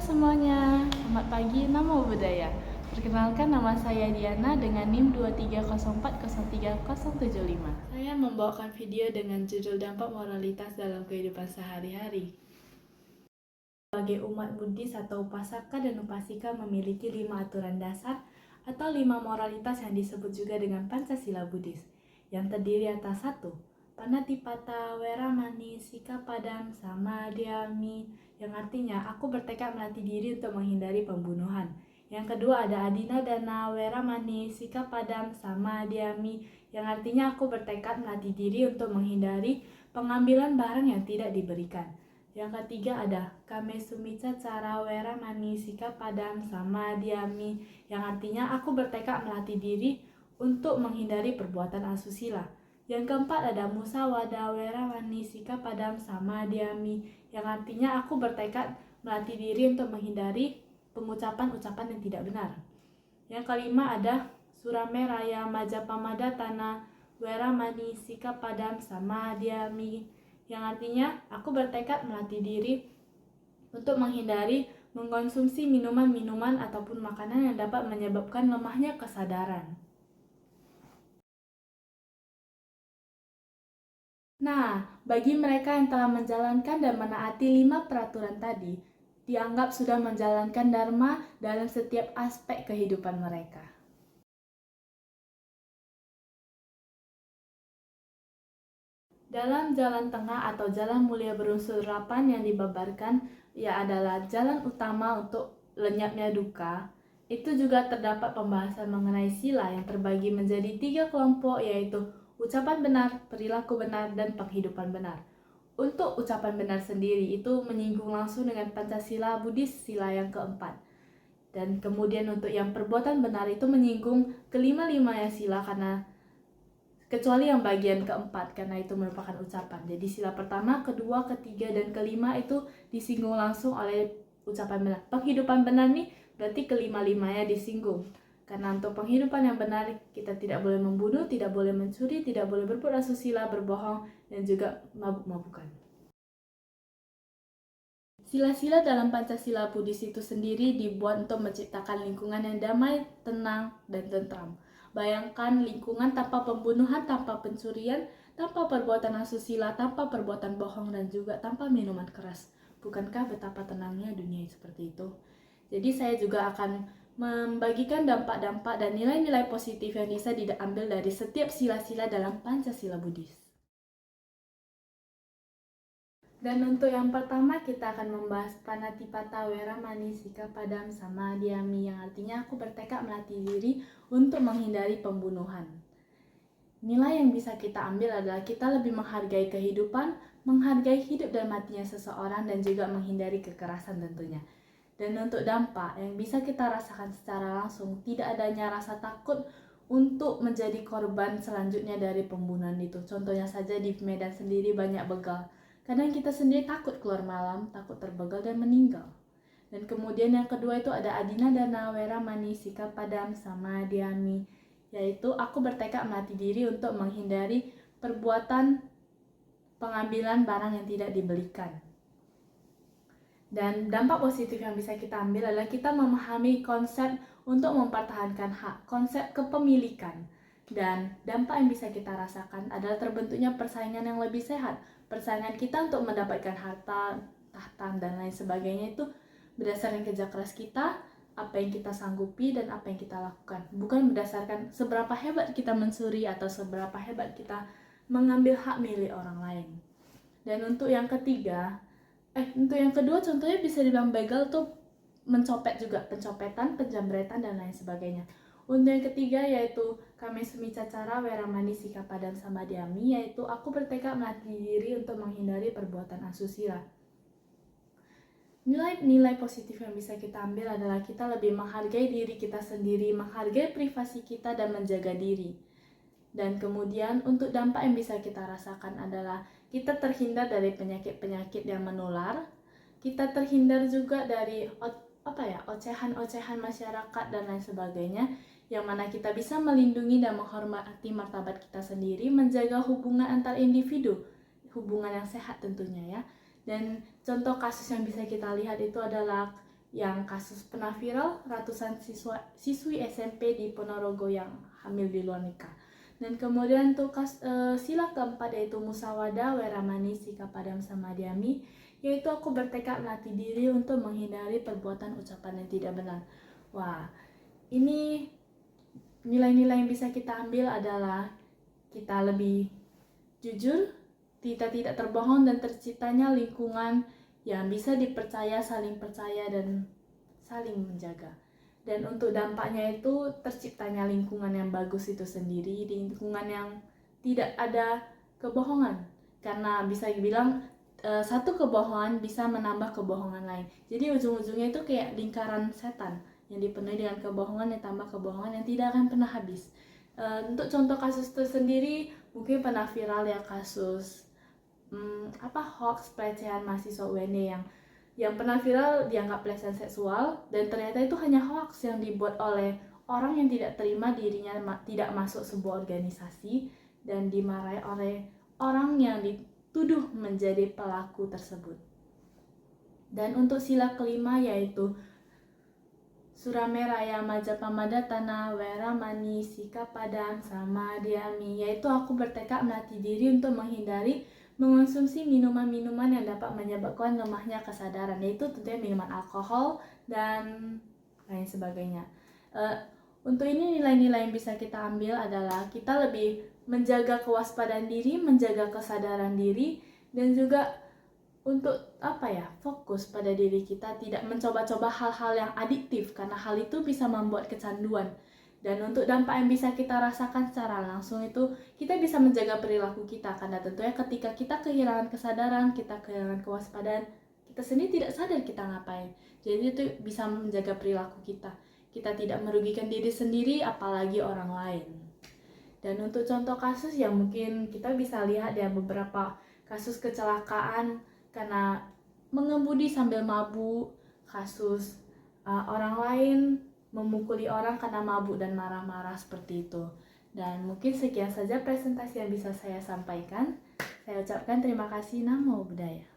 semuanya, selamat pagi, namo budaya. Perkenalkan, nama saya Diana dengan NIM 23040375. Saya membawakan video dengan judul dampak moralitas dalam kehidupan sehari-hari. Sebagai umat Buddhis atau Upasaka dan Upasika memiliki 5 aturan dasar atau 5 moralitas yang disebut juga dengan Pancasila Buddhis, yang terdiri atas 1. Panatipata, Weramani, Sikapadam, Samadhyami, yang artinya aku bertekad melatih diri untuk menghindari pembunuhan. Yang kedua ada Adina Dana, Weramani, Sikapadam, Samadhyami, yang artinya aku bertekad melatih diri untuk menghindari pengambilan barang yang tidak diberikan. Yang ketiga ada Kame Sumica Cara Weramani, Sikapadam, Samadhyami, yang artinya aku bertekad melatih diri untuk menghindari perbuatan asusila. Yang keempat ada Musawada Weramani, Sikapadam, Samadhyami, yang artinya aku bertekad melatih diri untuk menghindari pengucapan-ucapan yang tidak benar. Yang kelima ada Surame Raya Majapamadana Weramani, Sikapadam, Samadhyami, yang artinya aku bertekad melatih diri untuk menghindari mengkonsumsi minuman-minuman ataupun makanan yang dapat menyebabkan lemahnya kesadaran. Nah, bagi mereka yang telah menjalankan dan menaati 5 peraturan tadi, dianggap sudah menjalankan dharma dalam setiap aspek kehidupan mereka. Dalam jalan tengah atau jalan mulia berunsur 8 yang dibabarkan, ia adalah jalan utama untuk lenyapnya duka. Itu juga terdapat pembahasan mengenai sila yang terbagi menjadi 3 kelompok, yaitu ucapan benar, perilaku benar, dan penghidupan benar. Untuk ucapan benar sendiri itu menyinggung langsung dengan Pancasila Buddhis sila yang keempat. Dan kemudian untuk yang perbuatan benar itu menyinggung kelima-limanya sila kecuali yang bagian keempat, karena itu merupakan ucapan. Jadi sila pertama, kedua, ketiga, dan kelima itu disinggung langsung oleh ucapan benar. Penghidupan benar nih berarti kelima-limanya disinggung. Karena untuk penghidupan yang benar, kita tidak boleh membunuh, tidak boleh mencuri, tidak boleh berbuat asusila, berbohong, dan juga mabuk-mabukan. Sila-sila dalam Pancasila Buddhis itu sendiri dibuat untuk menciptakan lingkungan yang damai, tenang, dan tentram. Bayangkan lingkungan tanpa pembunuhan, tanpa pencurian, tanpa perbuatan asusila, tanpa perbuatan bohong, dan juga tanpa minuman keras. Bukankah betapa tenangnya dunia seperti itu? Jadi saya juga akan membagikan dampak-dampak dan nilai-nilai positif yang bisa diambil dari setiap sila-sila dalam Pancasila Buddhis. Dan untuk yang pertama kita akan membahas Panatipata Weramani Sikapadam Samadhyami, yang artinya aku bertekad melatih diri untuk menghindari pembunuhan. Nilai yang bisa kita ambil adalah kita lebih menghargai kehidupan, menghargai hidup dan matinya seseorang, dan juga menghindari kekerasan tentunya. Dan untuk dampak yang bisa kita rasakan secara langsung, tidak adanya rasa takut untuk menjadi korban selanjutnya dari pembunuhan itu. Contohnya saja di Medan sendiri banyak begal. Kadang kita sendiri takut keluar malam, takut terbegal dan meninggal. Dan kemudian yang kedua itu ada Adina Dana Weramani Sikapadam Samadhyami, yaitu aku bertekad melatih diri untuk menghindari perbuatan pengambilan barang yang tidak dibelikan. Dan dampak positif yang bisa kita ambil adalah kita memahami konsep untuk mempertahankan hak, konsep kepemilikan. Dan dampak yang bisa kita rasakan adalah terbentuknya persaingan yang lebih sehat. Persaingan kita untuk mendapatkan harta, tahta, dan lain sebagainya itu berdasarkan kerja keras kita, apa yang kita sanggupi, dan apa yang kita lakukan. Bukan berdasarkan seberapa hebat kita mencuri atau seberapa hebat kita mengambil hak milik orang lain. Dan untuk yang kedua contohnya bisa dibilang begal tuh mencopet juga, pencopetan, penjambretan, dan lain sebagainya. Untuk yang ketiga yaitu Kame Sumica Cara Weramani Sikapadam Samadhyami, yaitu aku bertekad melatih diri untuk menghindari perbuatan asusila. Nilai-nilai positif yang bisa kita ambil adalah kita lebih menghargai diri kita sendiri, menghargai privasi kita, dan menjaga diri. Dan kemudian untuk dampak yang bisa kita rasakan adalah kita terhindar dari penyakit-penyakit yang menular, kita terhindar juga dari ocehan-ocehan masyarakat dan lain sebagainya, yang mana kita bisa melindungi dan menghormati martabat kita sendiri, menjaga hubungan antar individu, hubungan yang sehat tentunya ya. Dan contoh kasus yang bisa kita lihat itu adalah yang kasus pernah viral ratusan siswi SMP di Ponorogo yang hamil di luar nikah. Dan kemudian untuk sila keempat yaitu musawada, weramani, sikap padam sama diami, yaitu aku bertekad melatih diri untuk menghindari perbuatan ucapan yang tidak benar. Wah, ini nilai-nilai yang bisa kita ambil adalah kita lebih jujur, kita tidak terbohong, dan terciptanya lingkungan yang bisa dipercaya, saling percaya, dan saling menjaga. Dan untuk dampaknya itu terciptanya lingkungan yang bagus itu sendiri, lingkungan yang tidak ada kebohongan. Karena bisa dibilang satu kebohongan bisa menambah kebohongan lain. Jadi ujung-ujungnya itu kayak lingkaran setan yang dipenuhi dengan kebohongan yang tambah kebohongan yang tidak akan pernah habis. Untuk contoh kasus tersendiri mungkin pernah viral ya kasus hoax pelecehan mahasiswa UNY yang pernah viral dianggap pelecehan seksual, dan ternyata itu hanya hoax yang dibuat oleh orang yang tidak terima dirinya tidak masuk sebuah organisasi dan dimarahi oleh orang yang dituduh menjadi pelaku tersebut. Dan untuk sila kelima yaitu Surame Raya Majapahit Tanah Weramani Sikap Padam sama Diami, yaitu aku bertekad melatih diri untuk menghindari mengonsumsi minuman-minuman yang dapat menyebabkan lemahnya kesadaran, yaitu tentunya minuman alkohol dan lain sebagainya. Untuk ini nilai-nilai yang bisa kita ambil adalah kita lebih menjaga kewaspadaan diri, menjaga kesadaran diri, dan juga untuk fokus pada diri kita, tidak mencoba-coba hal-hal yang adiktif karena hal itu bisa membuat kecanduan. Dan untuk dampak yang bisa kita rasakan secara langsung itu kita bisa menjaga perilaku kita, karena tentunya ketika kita kehilangan kesadaran, kita kehilangan kewaspadaan, kita sendiri tidak sadar kita ngapain. Jadi itu bisa menjaga perilaku kita. Kita tidak merugikan diri sendiri apalagi orang lain. Dan untuk contoh kasus yang mungkin kita bisa lihat ya, beberapa kasus kecelakaan karena mengemudi sambil mabuk, kasus orang lain memukuli orang karena mabuk dan marah-marah seperti itu. Dan mungkin sekian saja presentasi yang bisa saya sampaikan. Saya ucapkan terima kasih. Namo Buddhaya.